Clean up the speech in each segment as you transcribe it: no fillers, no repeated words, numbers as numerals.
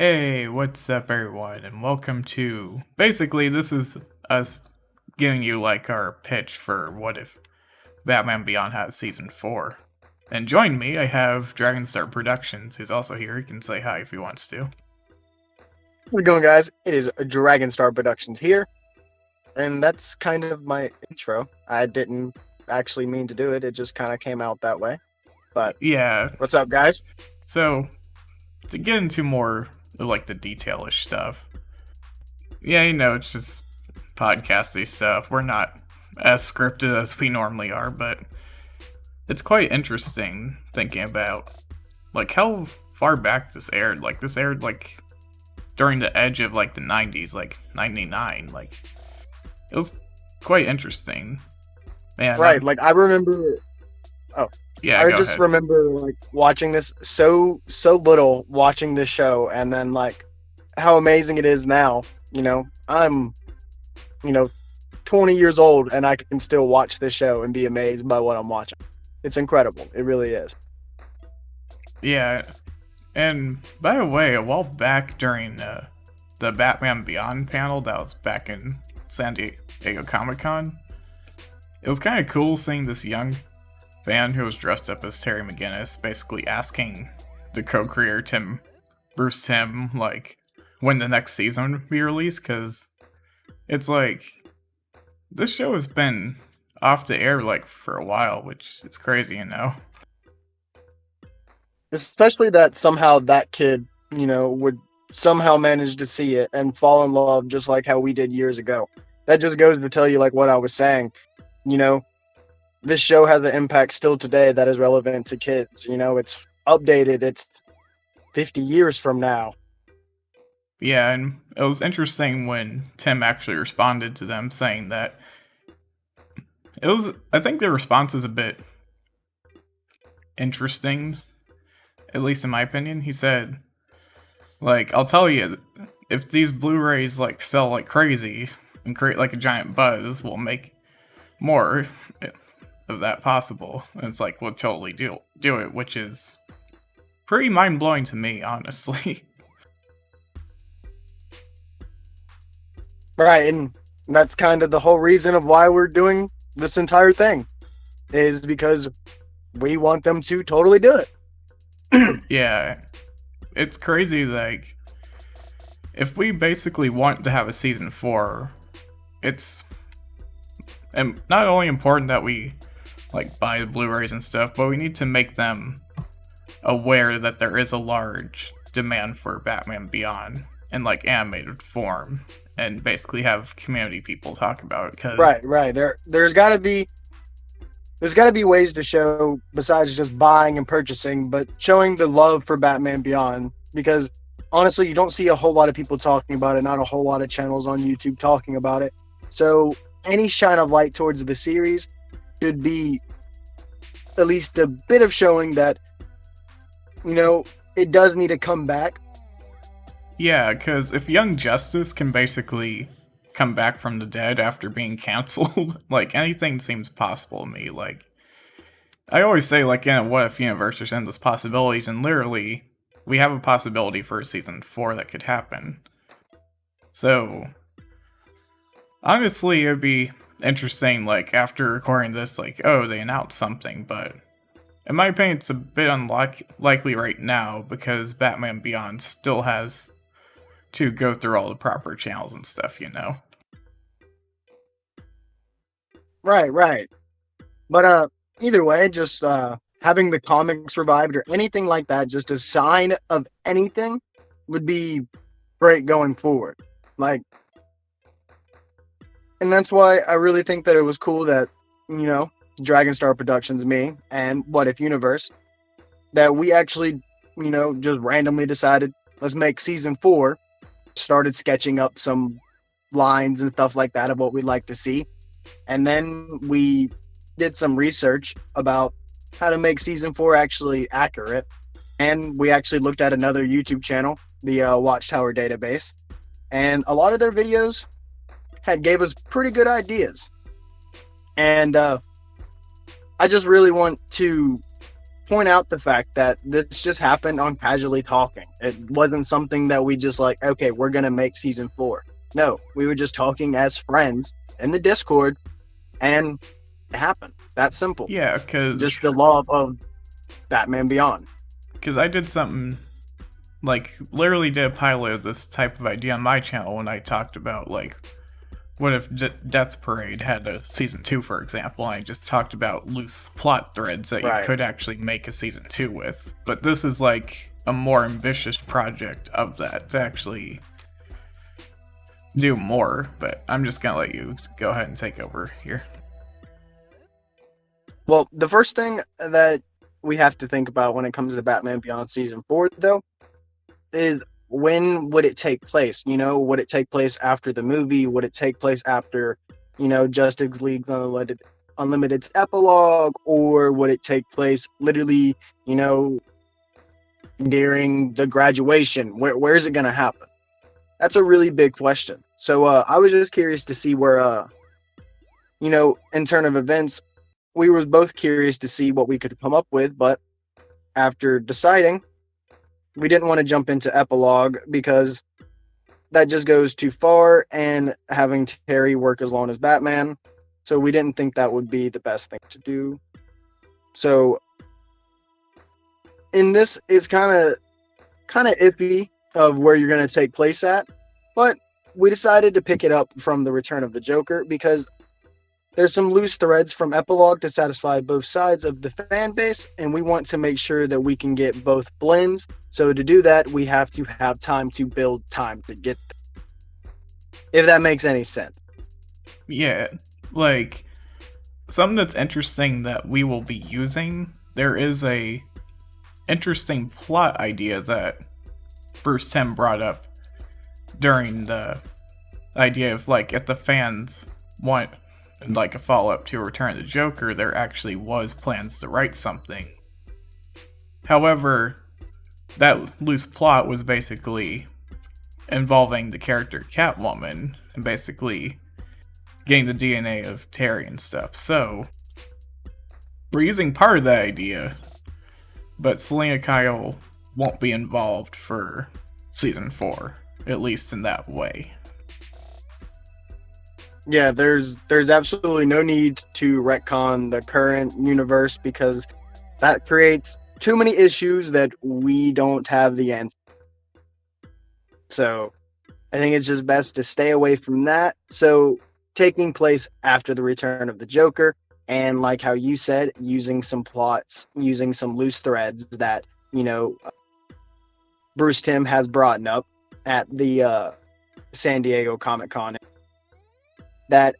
Hey, what's up, everyone, and welcome to basically this is us giving you like our pitch for what if Batman Beyond has season 4. And join me, I have Dragonstar Productions, who's also here. He can say hi if he wants to. How's it going, guys? It is Dragonstar Productions here, and that's kind of my intro. I didn't actually mean to do it; it just kind of came out that way. But Yeah, what's up, guys? so to get into more of like the detailish stuff, yeah, it's just podcasty stuff. We're not as scripted as we normally are, but it's quite interesting thinking about like how far back this aired. Like this aired like during the edge of like the 90s, like 99. Like it was quite interesting. Man, Right, like I remember. Oh, yeah, I go just ahead. remember like watching this so little, watching this show, and then like how amazing it is now. I'm you know 20 years old, and I can still watch this show and be amazed by what I'm watching. It's incredible. It really is. Yeah, and by the way, a while back during the Batman Beyond panel that was back in San Diego Comic Con, it was kind of cool seeing this young fan who was dressed up as Terry McGinnis basically asking the co-creator Bruce Timm, like when the next season would be released, because it's like this show has been off the air like for a while, which is crazy. Especially that somehow that kid, would somehow manage to see it and fall in love just like how we did years ago. That just goes to tell you like what I was saying. You know, this show has an impact still today that is relevant to kids. It's updated. It's 50 years from now. Yeah, and it was interesting when Tim actually responded to them saying that I think the response is a bit interesting, at least in my opinion. He said, like, I'll tell you, if these Blu-rays like sell like crazy and create like a giant buzz, we'll make more of that possible. And it's like we'll totally do it, which is pretty mind-blowing to me, honestly. Right. And that's kind of the whole reason of why we're doing this entire thing is because we want them to totally do it. Yeah, it's crazy. Like, if we basically want to have a season 4, it's and not only important that we like buy the Blu-rays and stuff, but we need to make them aware that there is a large demand for Batman Beyond in like animated form, and basically have community people talk about it. Because Right. There's got to be ways to show besides just buying and purchasing, but showing the love for Batman Beyond. Because honestly, you don't see a whole lot of people talking about it, not a whole lot of channels on YouTube talking about it. So any shine of light towards the series should be at least a bit of showing that it does need to come back. yeah, because if Young Justice can basically come back from the dead after being canceled, like anything seems possible to me. Like I always say, like in a what if universe, there's endless possibilities, and literally, we have a possibility for a season 4 that could happen. So, honestly, it'd be interesting, like, after recording this, like, oh, they announced something, but in my opinion, it's a bit unlikely right now because Batman Beyond still has to go through all the proper channels and stuff. Right. But either way, just having the comics revived or anything like that, just a sign of anything would be great going forward. Like, and that's why I really think that it was cool that Dragonstar Productions, me, and What If Universe, that we actually just randomly decided let's make season 4. Started sketching up some lines and stuff like that of what we'd like to see, and then we did some research about how to make season 4 actually accurate, and we actually looked at another YouTube channel, the Watchtower Database, and a lot of their videos gave us pretty good ideas. And I just really want to point out the fact that this just happened on Casually Talking. It wasn't something that we just like, okay, we're gonna make season 4. No, we were just talking as friends in the Discord, and it happened. That's simple. Yeah, Just the law of Batman Beyond. because I did something, like, literally did a pilot of this type of idea on my channel when I talked about, like, what if Death's Parade had a season 2, for example, and I just talked about loose plot threads that you could actually make a season 2 with. But this is, like, a more ambitious project of that to actually do more, but I'm just gonna let you go ahead and take over here. Well, the first thing that we have to think about when it comes to Batman Beyond Season 4, though, is when would it take place? You know, would it take place after the movie? Would it take place after, you know, Justice League's Unlimited's epilogue? Or would it take place literally, you know, during the graduation? Where is it going to happen? That's a really big question. So I was just curious to see where, you know, in turn of events, we were both curious to see what we could come up with, but after deciding, we didn't want to jump into epilogue because that just goes too far, and having Terry work as long as Batman, so we didn't think that would be the best thing to do. So in this, it's kind of iffy of where you're going to take place at, but we decided to pick it up from the Return of the Joker because there's some loose threads from epilogue to satisfy both sides of the fan base, and we want to make sure that we can get both blends. So to do that, we have to have time to build time to get them. If that makes any sense. Yeah, like, something that's interesting that we will be using, there is a interesting plot idea that Bruce Timm brought up during the idea of, like, if the fans want, like, a follow-up to Return of the Joker, there actually was plans to write something. However, that loose plot was basically involving the character Catwoman and basically getting the DNA of Terry and stuff. So, we're using part of that idea, but Selina Kyle won't be involved for season 4, at least in that way. Yeah, there's absolutely no need to retcon the current universe because that creates too many issues that we don't have the answer. So I think it's just best to stay away from that. So taking place after the Return of the Joker, and like how you said, using some plots, using some loose threads that, you know, Bruce Timm has brought up at the San Diego Comic-Con that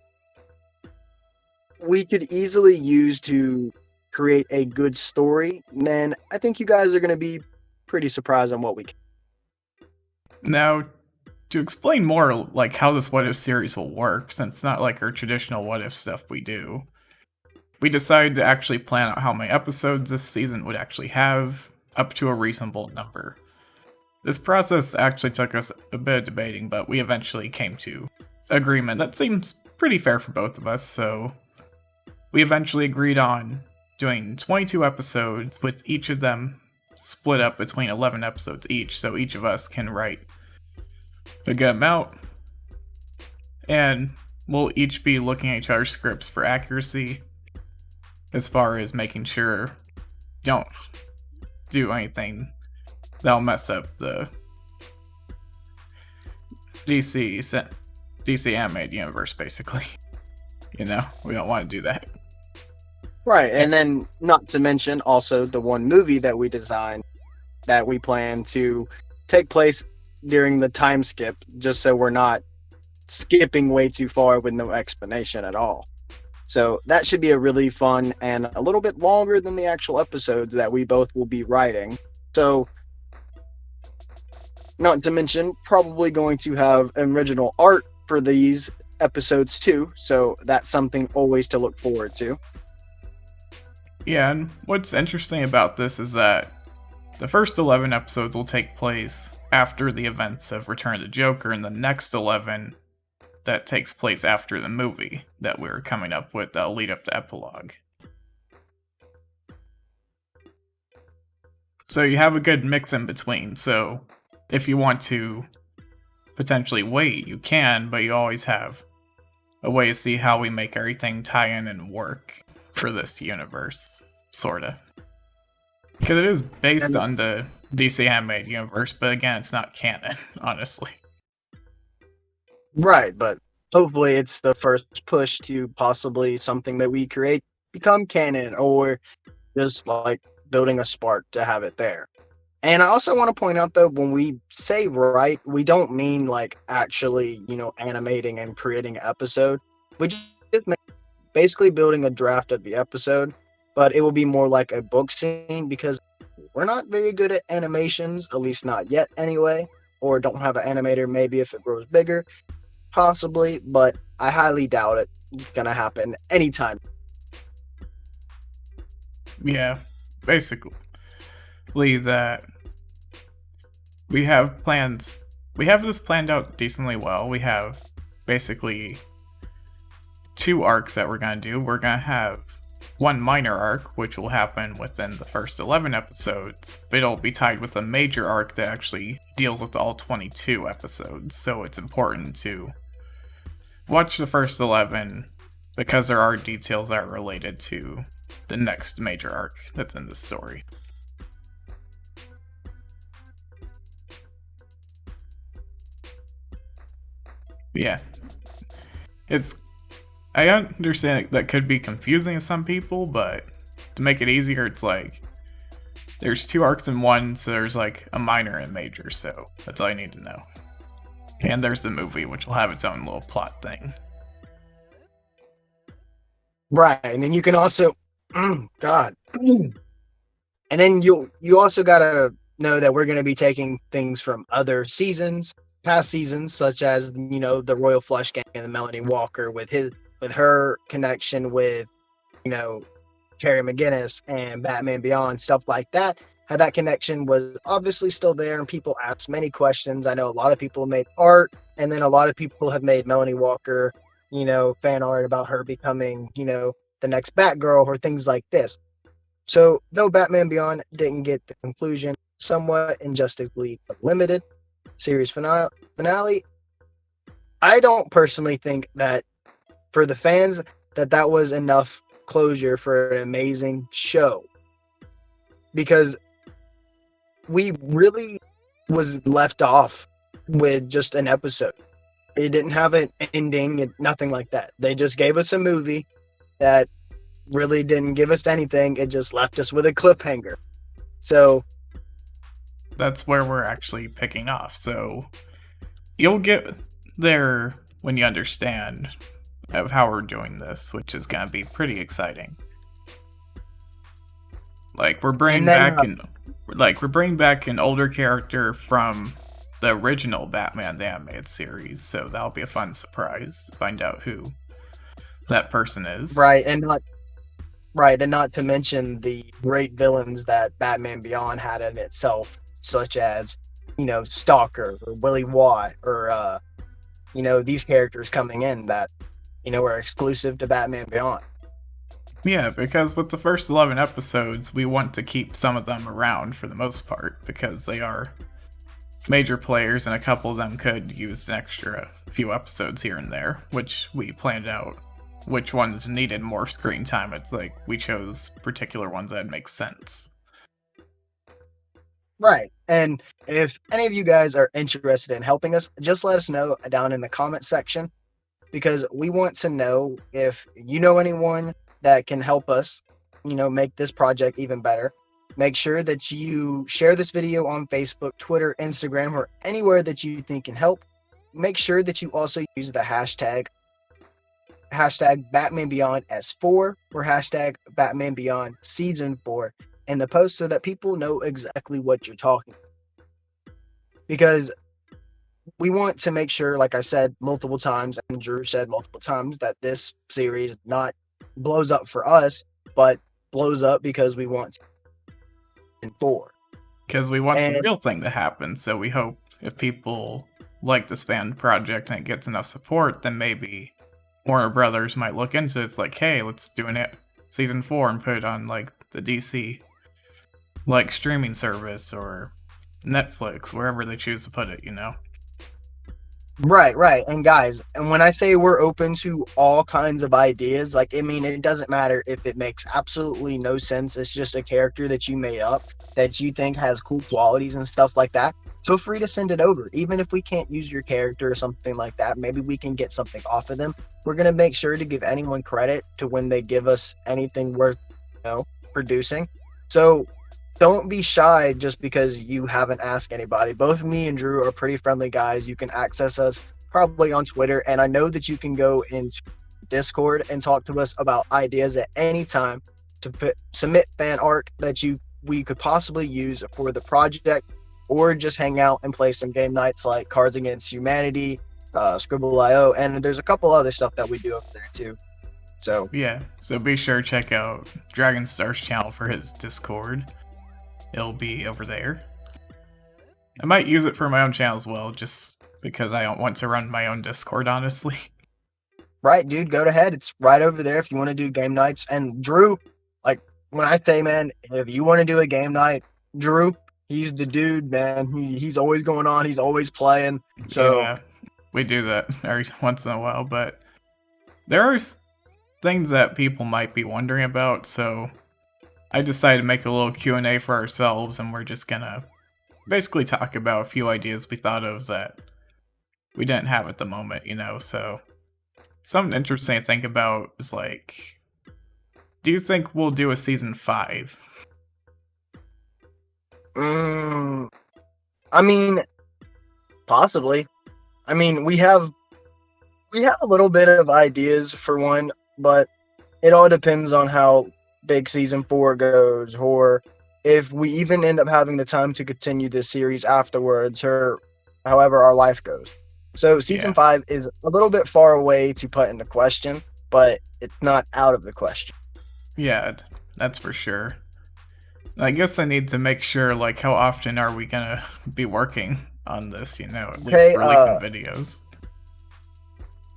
we could easily use to create a good story, then I think you guys are going to be pretty surprised on what we can. Now, to explain more, like, how this What If series will work, since it's not like our traditional What If stuff we do, we decided to actually plan out how many episodes this season would actually have, up to a reasonable number. This process actually took us a bit of debating, but we eventually came to agreement that seems pretty fair for both of us, so we eventually agreed on doing 22 episodes, with each of them split up between 11 episodes each, so each of us can write a good amount, and we'll each be looking at each other's scripts for accuracy, as far as making sure don't do anything that'll mess up the DC animated universe, basically. You know, we don't want to do that. Right, and then not to mention also the one movie that we designed that we plan to take place during the time skip, just so we're not skipping way too far with no explanation at all. So that should be a really fun and a little bit longer than the actual episodes that we both will be writing. So, not to mention, probably going to have original art for these episodes too, so that's something always to look forward to. Yeah, and what's interesting about this is that the first 11 episodes will take place after the events of Return of the Joker, and the next 11 that takes place after the movie that we're coming up with that'll lead up to epilogue. So you have a good mix in between. So if you want to potentially wait, you can, but you always have a way to see how we make everything tie in and work for this universe, sorta. Because it is based And on the DC animated universe, but again, it's not canon, honestly. right, but hopefully it's the first push to possibly something that we create become canon, or just like building a spark to have it there. And I also want to point out though, when we say write, we don't mean like actually, animating and creating an episode. We just basically building a draft of the episode, but it will be more like a book scene because we're not very good at animations, at least not yet anyway, or don't have an animator. Maybe if it grows bigger, possibly, but I highly doubt it's gonna happen anytime. Yeah, basically that we have plans. We have this planned out decently well. We have basically 2 arcs that we're going to do. We're going to have one minor arc, which will happen within the first 11 episodes, but it'll be tied with a major arc that actually deals with all 22 episodes. So it's important to watch the first 11 because there are details that are related to the next major arc that's in the story. Yeah. I understand that could be confusing to some people, but to make it easier, it's like there's 2 arcs in one, so there's like a minor and major, so that's all you need to know. And there's the movie, which will have its own little plot thing. Right, and then you can also, God, and then you also gotta know that we're gonna be taking things from other seasons, past seasons, such as the Royal Flush Gang and the Melanie Walker with her connection with Terry McGinnis and Batman Beyond, stuff like that. How that connection was obviously still there, and people asked many questions. I know a lot of people made art, and then a lot of people have made Melanie Walker, fan art about her becoming, the next Batgirl or things like this. So, though Batman Beyond didn't get the conclusion, somewhat injusticely limited series finale, I don't personally think that for the fans that was enough closure for an amazing show, because we really was left off with just an episode. It didn't have an ending, nothing like that. They just gave us a movie that really didn't give us anything. It just left us with a cliffhanger. So that's where we're actually picking off. So you'll get there when you understand of how we're doing this, which is going to be pretty exciting. Like we're bringing back an older character from the original Batman the Animated Series, so that'll be a fun surprise to find out who that person is. Right, and not to mention the great villains that Batman Beyond had in itself, such as Stalker or Willie Watt or these characters coming in that are exclusive to Batman Beyond. Yeah, because with the first 11 episodes, we want to keep some of them around for the most part, because they are major players, and a couple of them could use an extra few episodes here and there, which we planned out which ones needed more screen time. It's like we chose particular ones that make sense. Right. And if any of you guys are interested in helping us, just let us know down in the comment section, because we want to know if you know anyone that can help us, make this project even better. Make sure that you share this video on Facebook, Twitter, Instagram, or anywhere that you think can help. Make sure that you also use the hashtag Batman Beyond S4 or hashtag Batman Beyond Season 4 in the post so that people know exactly what you're talking about. Because we want to make sure, like I said multiple times, and Drew said multiple times, that this series not blows up for us, but blows up because we want Season 4. Because we want the real thing to happen, so we hope if people like this fan project and it gets enough support, then maybe Warner Brothers might look into it. It's like, hey, let's do Season 4 and put it on like the DC like streaming service or Netflix, wherever they choose to put it, you know? Right. And guys, and when I say we're open to all kinds of ideas, like, I mean, it doesn't matter if it makes absolutely no sense. It's just a character that you made up that you think has cool qualities and stuff like that. Feel free to send it over. Even if we can't use your character or something like that, maybe we can get something off of them. We're going to make sure to give anyone credit to when they give us anything worth, producing. So don't be shy just because you haven't asked anybody. Both me and Drew are pretty friendly guys. You can access us probably on Twitter, and I know that you can go into Discord and talk to us about ideas at any time to submit fan art that we could possibly use for the project, or just hang out and play some game nights like Cards Against Humanity, Scribble.io, and there's a couple other stuff that we do over there too. So yeah, so be sure to check out Dragonstar's channel for his Discord. It'll be over there. I might use it for my own channel as well, just because I don't want to run my own Discord, honestly. Right, dude, go ahead. It's right over there if you want to do game nights. And Drew, like, when I say, man, if you want to do a game night, Drew, he's the dude, man. He's always going on. He's always playing. So yeah, we do that every once in a while, but there are things that people might be wondering about, so I decided to make a little Q&A for ourselves, and we're just gonna basically talk about a few ideas we thought of that we didn't have at the moment, so something interesting to think about is like, do you think we'll do a season 5? I mean, possibly. I mean, we have a little bit of ideas for one, but it all depends on how big season 4 goes, or if we even end up having the time to continue this series afterwards, or however our life goes. So season 5 is a little bit far away to put into question, but it's not out of the question. Yeah, that's for sure. I guess I need to make sure, like, how often are we gonna be working on this, at least releasing videos.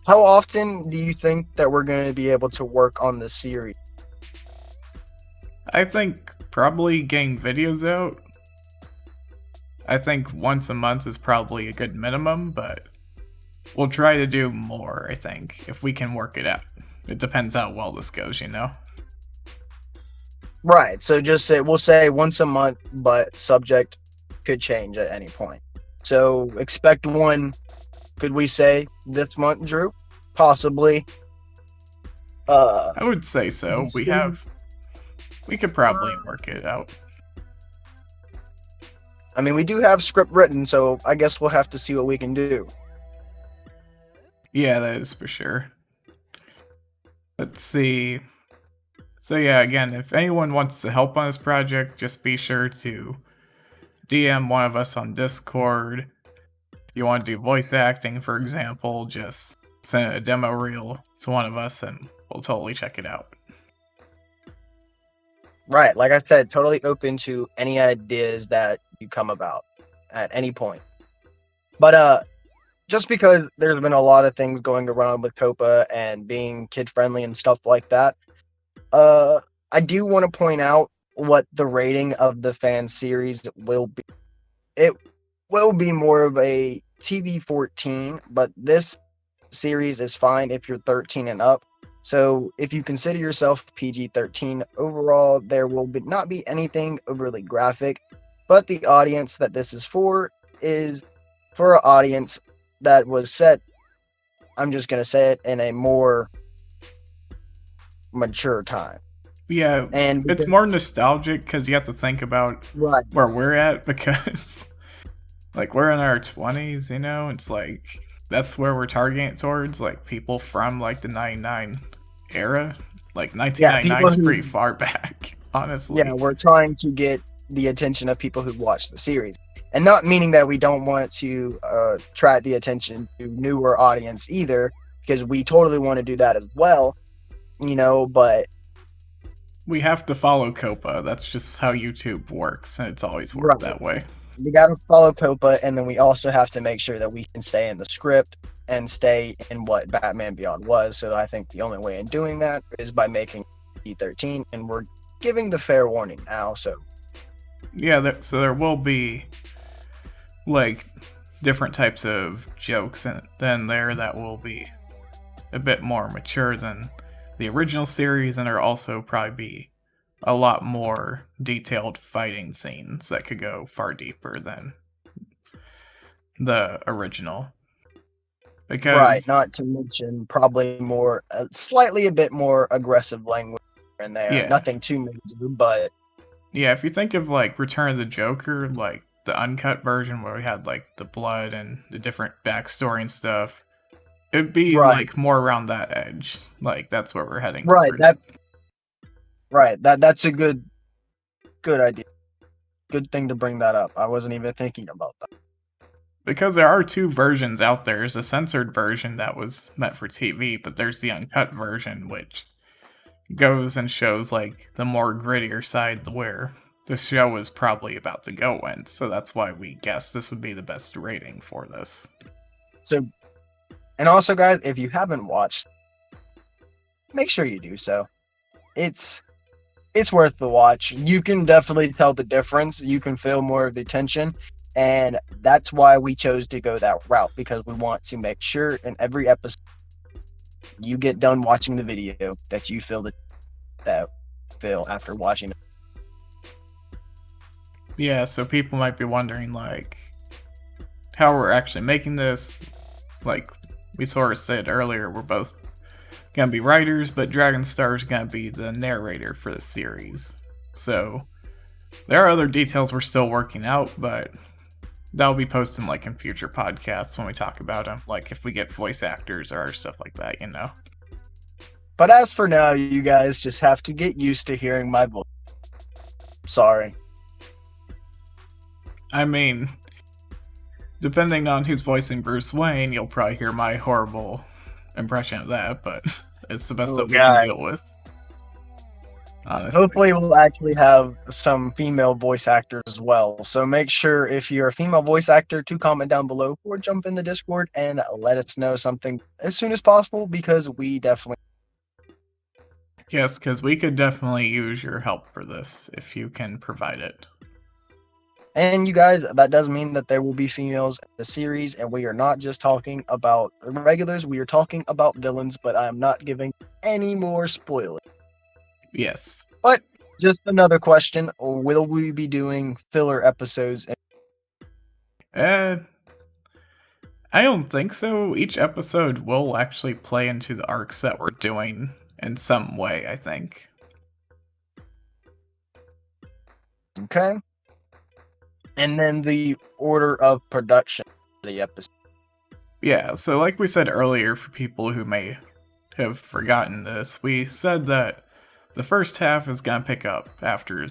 How often do you think that we're going to be able to work on this series? I think probably getting videos out. I think once a month is probably a good minimum, but we'll try to do more, I think, if we can work it out. It depends how well this goes, Right, so we'll say once a month, but subject could change at any point. So expect one, could we say, this month, Drew? Possibly. I would say so. We could probably work it out. I mean, we do have script written, so I guess we'll have to see what we can do. Yeah, that is for sure. Let's see. So yeah, again, if anyone wants to help on this project, just be sure to DM one of us on Discord. If you want to do voice acting, for example, just send a demo reel to one of us and we'll totally check it out. Right, like I said, totally open to any ideas that you come about at any point. But just because there's been a lot of things going around with Copa and being kid-friendly and stuff like that, I do want to point out what the rating of the fan series will be. It will be more of a TV 14, but this series is fine if you're 13 and up. So if you consider yourself PG-13 overall, there will not be anything overly graphic, but the audience that this is for an audience that was set, I'm just going to say it, in a more mature time. Yeah, and it's more nostalgic because you have to think about where we're at, because like we're in our 20s, it's like that's where we're targeting towards, like people from like the 99 era. Like 1999 is pretty far back, honestly. Yeah, we're trying to get the attention of people who've watched the series, and not meaning that we don't want to attract the attention to newer audience either, because we totally want to do that as well, but we have to follow Copa. That's just how YouTube works, and it's always worked that way. We got to follow Copa, and then we also have to make sure that we can stay in the script and stay in what Batman Beyond was. So I think the only way in doing that is by making PG-13, and we're giving the fair warning now. So Yeah, so there will be like different types of jokes then there that will be a bit more mature than the original series, and there also probably be a lot more detailed fighting scenes that could go far deeper than the original. Right, Because, not to mention probably more, slightly a bit more aggressive language in there. yeah, Nothing too major, but yeah, if you think of like Return of the Joker, like the uncut version where we had like the blood and the different backstory and stuff, it'd be right, like more around that edge. Like that's where we're heading right. towards. That's right. That's a good idea. Good thing to bring that up. I wasn't even thinking about that. Because there are two versions out there. There's a censored version that was meant for TV, but there's the uncut version, which goes and shows like the more grittier side where the show is probably about to go in. So that's why we guess this would be the best rating for this. So, and also, guys, if you haven't watched, make sure you do so. It's worth the watch. You can definitely tell the difference. You can feel more of the tension. And that's why we chose to go that route, because we want to make sure in every episode you get done watching the video that you feel that feel after watching it. Yeah, so people might be wondering like how we're actually making this. Like we sort of said earlier, we're both gonna be writers, but Dragonstar's gonna be the narrator for the series. So there are other details we're still working out, but that'll be posted like in future podcasts when we talk about them, like if we get voice actors or stuff like that, you know. But as for now, you guys just have to get used to hearing my voice. Sorry. I mean, depending on who's voicing Bruce Wayne, you'll probably hear my horrible impression of that, but it's the best that we can deal with. Honestly. Hopefully, we'll actually have some female voice actors as well. So make sure if you're a female voice actor to comment down below or jump in the Discord and let us know something as soon as possible, because we definitely. Yes, because we could definitely use your help for this if you can provide it. And you guys, that does mean that there will be females in the series, and we are not just talking about regulars, we are talking about villains, but I am not giving any more spoilers. Yes. But just another question, will we be doing filler episodes? I don't think so. Each episode will actually play into the arcs that we're doing in some way, I think. Okay. And then the order of production of the episode. Yeah, so like we said earlier, for people who may have forgotten this, we said that the first half is gonna pick up after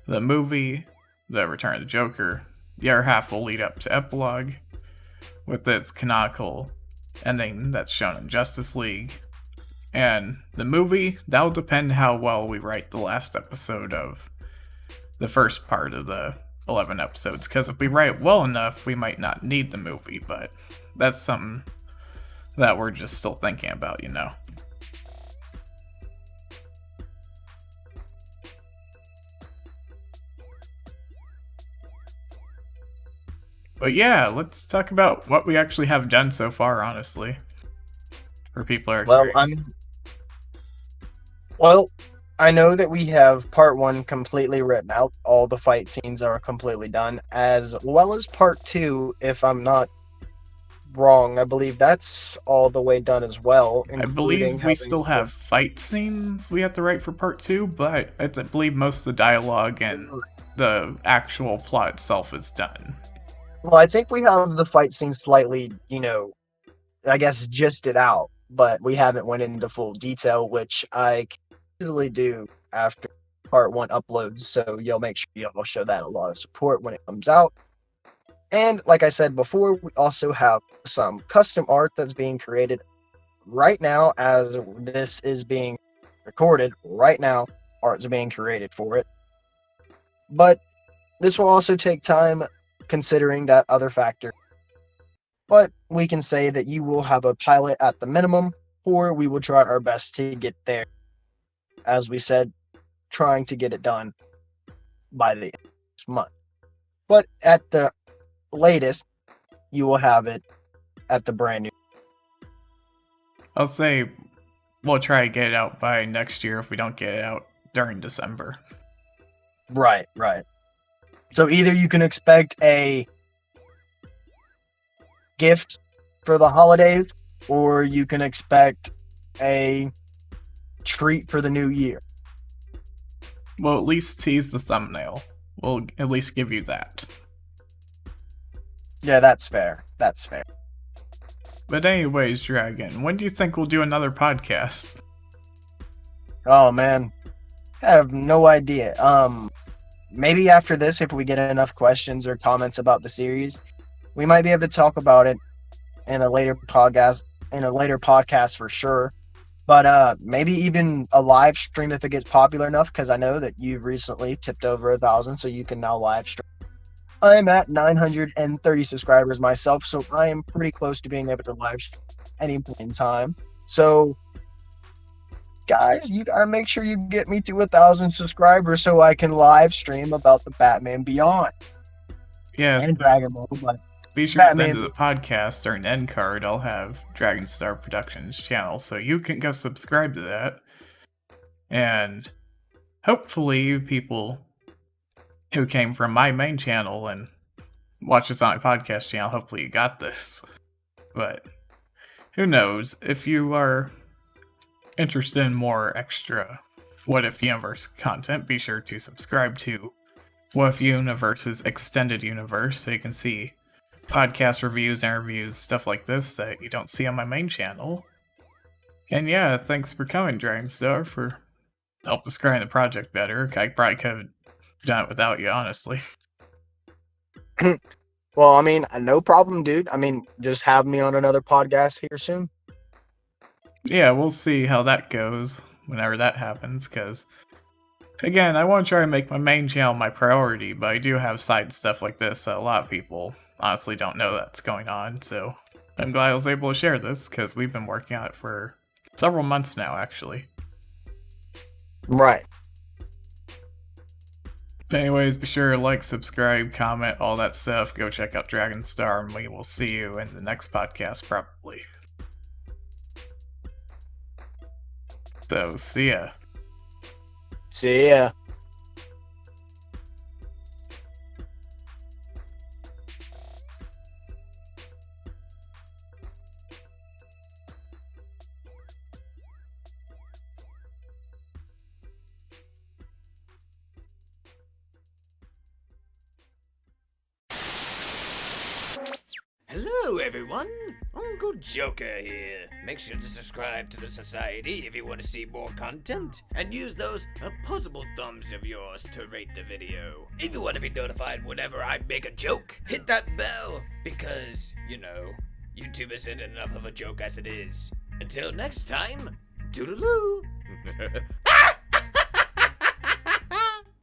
the movie, The Return of the Joker. The other half will lead up to Epilogue, with its canonical ending that's shown in Justice League. And the movie, that'll depend how well we write the last episode of the first part of the 11 episodes, because if we write well enough, we might not need the movie, but that's something that we're just still thinking about, you know. But yeah, let's talk about what we actually have done so far, honestly. For people are curious. Well, I know that we have part 1 completely written out. All the fight scenes are completely done, as well as part 2, if I'm not wrong. I believe that's all the way done as well. I believe we still have fight scenes we have to write for part 2, but I believe most of the dialogue and the actual plot itself is done. Well, I think we have the fight scene slightly, I guess, gisted out, but we haven't went into full detail, which I can easily do after part 1 uploads. So you'll make sure y'all show that a lot of support when it comes out. And like I said before, we also have some custom art that's being created right now as this is being recorded. Right now, art's being created for it. But this will also take time, considering that other factor. But we can say that you will have a pilot at the minimum, or we will try our best to get there. As we said, trying to get it done by the end. next month. But at the latest, you will have it at the brand new. I'll say we'll try to get it out by next year if we don't get it out during December. Right. So either you can expect a gift for the holidays, or you can expect a treat for the new year. We'll at least tease the thumbnail. We'll at least give you that. Yeah, that's fair. But anyways, Dragon, when do you think we'll do another podcast? Oh man, I have no idea. Maybe after this, if we get enough questions or comments about the series, we might be able to talk about it in a later podcast. For sure. But maybe even a live stream if it gets popular enough, because I know that you've recently tipped over 1,000, so you can now live stream. I'm at 930 subscribers myself, so I am pretty close to being able to live stream at any point in time. So, guys, you gotta make sure you get me to 1,000 subscribers so I can live stream about the Batman Beyond. Yes. And Dragon Ball, but be sure at the end of the podcast or an end card, I'll have Dragon Star Productions channel, so you can go subscribe to that. And hopefully people who came from my main channel and watch this on my podcast channel, hopefully you got this. But who knows? If you are interested in more extra What If Universe content, be sure to subscribe to What If Universe's Extended Universe so you can see podcast reviews, interviews, stuff like this that you don't see on my main channel. And yeah, thanks for coming, Dragonstar, for help describing the project better. I probably could have done it without you, honestly. Well, I mean, no problem, dude. I mean, just have me on another podcast here soon. Yeah, we'll see how that goes whenever that happens, because again, I want to try to make my main channel my priority, but I do have side stuff like this that a lot of people honestly don't know that's going on, so I'm glad I was able to share this, because we've been working on it for several months now, actually. Right. Anyways, be sure to like, subscribe, comment, all that stuff. Go check out Dragonstar, and we will see you in the next podcast, probably. So, see ya. See ya. Hello everyone, Uncle Joker here. Make sure to subscribe to the Society if you want to see more content, and use those opposable thumbs of yours to rate the video. If you want to be notified whenever I make a joke, hit that bell, because, you know, YouTube isn't enough of a joke as it is. Until next time, toodaloo!